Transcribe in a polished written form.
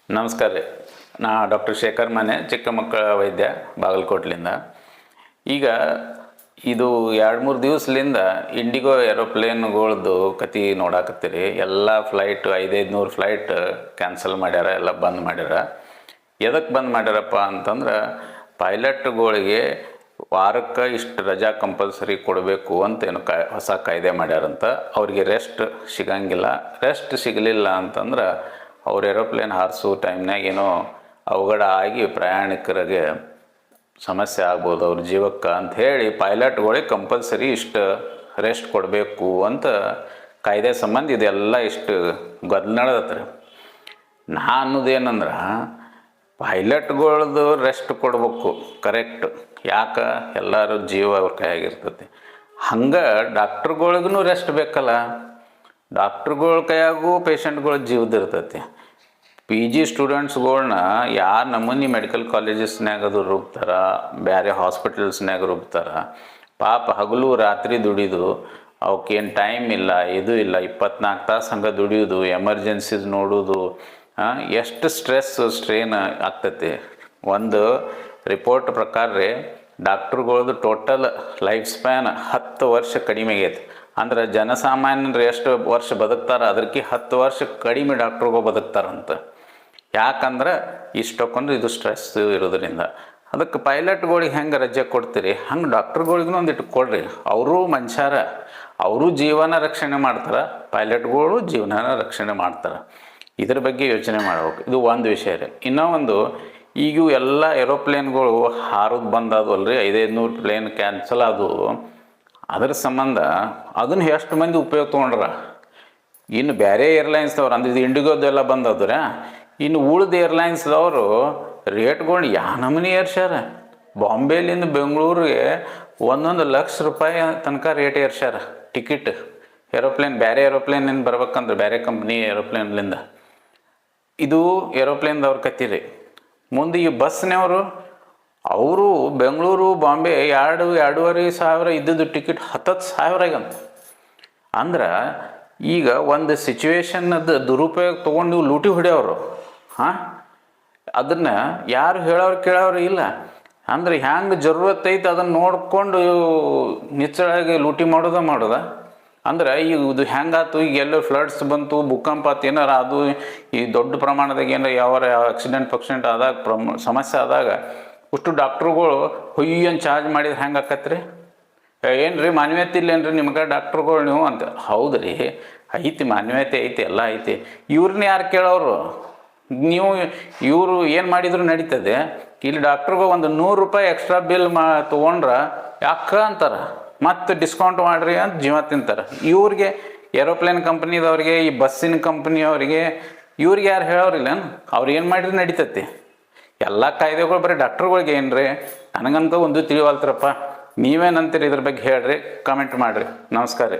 ನಮಸ್ಕಾರ ರೀ. ನಾ ಡಾಕ್ಟರ್ ಶೇಖರ್ ಮನೆ, ಚಿಕ್ಕ ಮಕ್ಕಳ ವೈದ್ಯ, ಬಾಗಲಕೋಟ್ಲಿಂದ. ಈಗ ಇದು 2-3 ದಿವಸಲಿಂದ ಇಂಡಿಗೋ ಏರೋಪ್ಲೇನ್ಗಳದ್ದು ಕತೆ ನೋಡಾಕತ್ತೀರಿ. ಎಲ್ಲ ಫ್ಲೈಟ್ 500 ಫ್ಲೈಟ್ ಕ್ಯಾನ್ಸಲ್ ಮಾಡ್ಯಾರ, ಎಲ್ಲ ಬಂದ್ ಮಾಡ್ಯಾರ. ಎದಕ್ಕೆ ಬಂದ್ ಮಾಡ್ಯಾರಪ್ಪ ಅಂತಂದ್ರೆ, ಪೈಲಟ್ಗಳಿಗೆ ವಾರಕ್ಕೆ ಇಷ್ಟು ರಜಾ ಕಂಪಲ್ಸರಿ ಕೊಡಬೇಕು ಅಂತ ಏನು ಹೊಸ ಕಾಯ್ದೆ ಮಾಡ್ಯಾರಂತ. ಅವ್ರಿಗೆ ರೆಸ್ಟ್ ಸಿಗಂಗಿಲ್ಲ. ರೆಸ್ಟ್ ಸಿಗಲಿಲ್ಲ ಅಂತಂದ್ರೆ ಅವ್ರು ಏರೋಪ್ಲೇನ್ ಹಾರಿಸೋ ಟೈಮ್ನಾಗ ಏನೋ ಅವಘಡ ಆಗಿ ಪ್ರಯಾಣಿಕರಿಗೆ ಸಮಸ್ಯೆ ಆಗ್ಬೋದು ಅವ್ರ ಜೀವಕ್ಕೆ ಅಂಥೇಳಿ ಪೈಲಟ್ಗಳಿಗೆ ಕಂಪಲ್ಸರಿ ಇಷ್ಟು ರೆಸ್ಟ್ ಕೊಡಬೇಕು ಅಂತ ಕಾಯ್ದೆ ಸಂಬಂಧ ಇದೆಲ್ಲ ಇಷ್ಟು ಗದ್ದಲ ನಡೆದತ್ರಿ. ನಾ ಅನ್ನೋದೇನಂದ್ರೆ, ಪೈಲಟ್ಗಳ್ದು ರೆಸ್ಟ್ ಕೊಡ್ಬೇಕು ಕರೆಕ್ಟ್. ಯಾಕೆ? ಎಲ್ಲರೂ ಜೀವ ಅವ್ರ ಕೈಯಾಗಿರ್ತೈತಿ. ಹಂಗೆ ಡಾಕ್ಟ್ರುಗಳಿಗೂ ರೆಸ್ಟ್ ಬೇಕಲ್ಲ. ಡಾಕ್ಟ್ರುಗಳ ಕೈಯಾಗೂ ಪೇಷಂಟ್ಗಳ ಜೀವದ ಇರ್ತೈತಿ. PG ಸ್ಟೂಡೆಂಟ್ಸ್ಗಳ್ನ ಯಾರು ನಮೂನಿ ಮೆಡಿಕಲ್ ಕಾಲೇಜಸ್ನಾಗ ಅದು ರುಬ್ತಾರೆ, ಬೇರೆ ಹಾಸ್ಪಿಟಲ್ಸ್ನಾಗ ರುಬ್ತಾರೆ. ಪಾಪ ಹಗಲು ರಾತ್ರಿ ದುಡಿದು ಅವಕ್ಕೇನು ಟೈಮ್ ಇಲ್ಲ, ಇದು ಇಲ್ಲ. 24 ತಾಸು ಹಂಗೆ ದುಡಿಯೋದು, ಎಮರ್ಜೆನ್ಸೀಸ್ ನೋಡೋದು, ಎಷ್ಟು ಸ್ಟ್ರೇನ್ ಆಗ್ತೈತಿ. ಒಂದು ರಿಪೋರ್ಟ್ ಪ್ರಕಾರ ರೀ, ಡಾಕ್ಟ್ರುಗಳದ್ದು ಟೋಟಲ್ ಲೈಫ್ ಸ್ಪ್ಯಾನ್ 10 ವರ್ಷ ಕಡಿಮೆ ಆಗೈತಿ. ಅಂದ್ರೆ ಜನಸಾಮಾನ್ಯರು ಎಷ್ಟು ವರ್ಷ ಬದುಕ್ತಾರೆ ಅದಕ್ಕೆ 10 ವರ್ಷ ಕಡಿಮೆ ಡಾಕ್ಟ್ರುಗಳು ಬದುಕ್ತಾರಂತ. ಯಾಕಂದ್ರೆ ಇಷ್ಟೊಕ್ಕೊಂದು ಇದು ಸ್ಟ್ರೆಸ್ ಇರೋದ್ರಿಂದ. ಅದಕ್ಕೆ ಪೈಲಟ್ಗಳಿಗೆ ಹೆಂಗೆ ರಜೆ ಕೊಡ್ತೀರಿ, ಹಂಗೆ ಡಾಕ್ಟ್ರುಗಳಿಗೂ ಒಂದಿಟ್ಟು ಕೊಡ್ರಿ. ಅವರು ಮನುಷ್ಯರ, ಅವರು ಜೀವನ ರಕ್ಷಣೆ ಮಾಡ್ತಾರೆ, ಪೈಲಟ್ಗಳು ಜೀವನ ರಕ್ಷಣೆ ಮಾಡ್ತಾರೆ. ಇದ್ರ ಬಗ್ಗೆ ಯೋಚನೆ ಮಾಡ್ಬೇಕು. ಇದು ಒಂದು ವಿಷಯ ರೀ. ಇನ್ನೂ ಒಂದು, ಈಗ ಎಲ್ಲ ಏರೋಪ್ಲೇನ್ಗಳು ಹಾರೋದು ಬಂದಾದವಲ್ರಿ, 500 ಪ್ಲೇನ್ ಕ್ಯಾನ್ಸಲ್ ಆದವು. ಅದ್ರ ಸಂಬಂಧ ಅದನ್ನು ಎಷ್ಟು ಮಂದಿ ಉಪಯೋಗ ತೊಗೊಂಡ್ರ. ಇನ್ನು ಬೇರೆ ಏರ್ಲೈನ್ಸ್ದವ್ರು ಅಂದ್ರೆ ಇದು ಇಂಡಿಗೋದೆಲ್ಲ ಬಂದವ್ರೆ. ಇನ್ನು ಉಳಿದ ಏರ್ಲೈನ್ಸ್ದವರು ರೇಟ್ಗಳು ನಮೂನಿ ಏರ್ಸ್ಯಾರ. ಬಾಂಬೆಲಿಂದ ಬೆಂಗಳೂರಿಗೆ 1 ಲಕ್ಷ ರೂಪಾಯಿ ತನಕ ರೇಟ್ ಏರ್ಸ್ಯಾರ ಟಿಕೆಟ್. ಏರೋಪ್ಲೇನ್, ಬೇರೆ ಏರೋಪ್ಲೇನಿಂದ ಬರ್ಬೇಕಂದ್ರೆ ಬೇರೆ ಕಂಪ್ನಿ ಏರೋಪ್ಲೇನ್ಲಿಂದ. ಇದು ಏರೋಪ್ಲೇನ್ದವ್ರು ಕತ್ತೀರಿ. ಮುಂದೆ ಈ ಬಸ್ನವರು, ಅವರು ಬೆಂಗಳೂರು ಬಾಂಬೆ 2-2.5 ಸಾವಿರ ಇದ್ದದ್ದು ಟಿಕೆಟ್ 10,000 ಆಗಂತ. ಅಂದ್ರೆ ಈಗ ಒಂದು ಸಿಚುವೇಶನ್ನದ ದುರುಪಯೋಗ ತೊಗೊಂಡು ನೀವು ಲೂಟಿ ಹೊಡೆಯವರು. ಅದನ್ನು ಯಾರು ಹೇಳೋರು ಕೇಳೋರು ಇಲ್ಲ. ಅಂದ್ರೆ ಹ್ಯಾಂಗೆ ಜರೂರತ್ ಐತೆ ಅದನ್ನು ನೋಡಿಕೊಂಡು ನಿಚ್ಚಳಾಗಿ ಲೂಟಿ ಮಾಡೋದ. ಅಂದ್ರೆ ಈಗ ಇದು ಹೆಂಗಾಯ್ತು, ಈಗ ಎಲ್ಲೋ ಫ್ಲಡ್ಸ್ ಬಂತು, ಭೂಕಂಪ ಆತು, ಏನಾರ ಅದು ಈ ದೊಡ್ಡ ಪ್ರಮಾಣದಾಗ ಏನಾರ ಯಾವ ಆಕ್ಸಿಡೆಂಟ್ ಆದಾಗ ಸಮಸ್ಯೆ ಆದಾಗ ಅಷ್ಟು ಡಾಕ್ಟ್ರುಗಳು ಹೊಯ್ಯನ್ ಚಾರ್ಜ್ ಮಾಡಿದ್ರೆ ಹೆಂಗೆ ಆಕತ್ರಿ? ಏನು ರೀ ಮಾನ್ಯತೆ ಇಲ್ಲೇನು ರೀ ನಿಮ್ಗೆ ಡಾಕ್ಟ್ರುಗಳು ನೀವು ಅಂತ? ಹೌದು ರೀ, ಐತಿ, ಮಾನ್ಯತೆ ಐತಿ, ಎಲ್ಲ ಐತಿ. ಇವ್ರನ್ನ ಯಾರು ಕೇಳೋರು? ನೀವು ಇವರು ಏನು ಮಾಡಿದ್ರು ನಡೀತದೆ. ಇಲ್ಲಿ ಡಾಕ್ಟ್ರುಗಳು ಒಂದು 100 ರೂಪಾಯಿ ಎಕ್ಸ್ಟ್ರಾ ಬಿಲ್ ತೊಗೊಂಡ್ರೆ ಯಾಕೆ ಅಂತಾರೆ, ಮತ್ತು ಡಿಸ್ಕೌಂಟ್ ಮಾಡಿರಿ ಅಂತ ಜೀವ ತಿಂತಾರೆ. ಇವ್ರಿಗೆ ಏರೋಪ್ಲೇನ್ ಕಂಪ್ನಿದವ್ರಿಗೆ, ಈ ಬಸ್ಸಿನ ಕಂಪ್ನಿಯವ್ರಿಗೆ, ಇವ್ರಿಗೆ ಯಾರು ಹೇಳೋರಿಲ್ಲ. ಅವ್ರು ಏನು ಮಾಡಿದ್ರೆ ನಡೀತೈತಿ. ಎಲ್ಲ ಕಾಯ್ದೆಗಳು ಬರೀ ಡಾಕ್ಟ್ರುಗಳಿಗೆ ಏನು ರೀ? ನನಗಂತೂ ಒಂದು ತಿಳಿವಲ್ತ್ರಪ್ಪ. ನೀವೇನಂತೀರಿ ಇದ್ರ ಬಗ್ಗೆ ಹೇಳ್ರಿ, ಕಮೆಂಟ್ ಮಾಡಿರಿ. ನಮಸ್ಕಾರ ರೀ.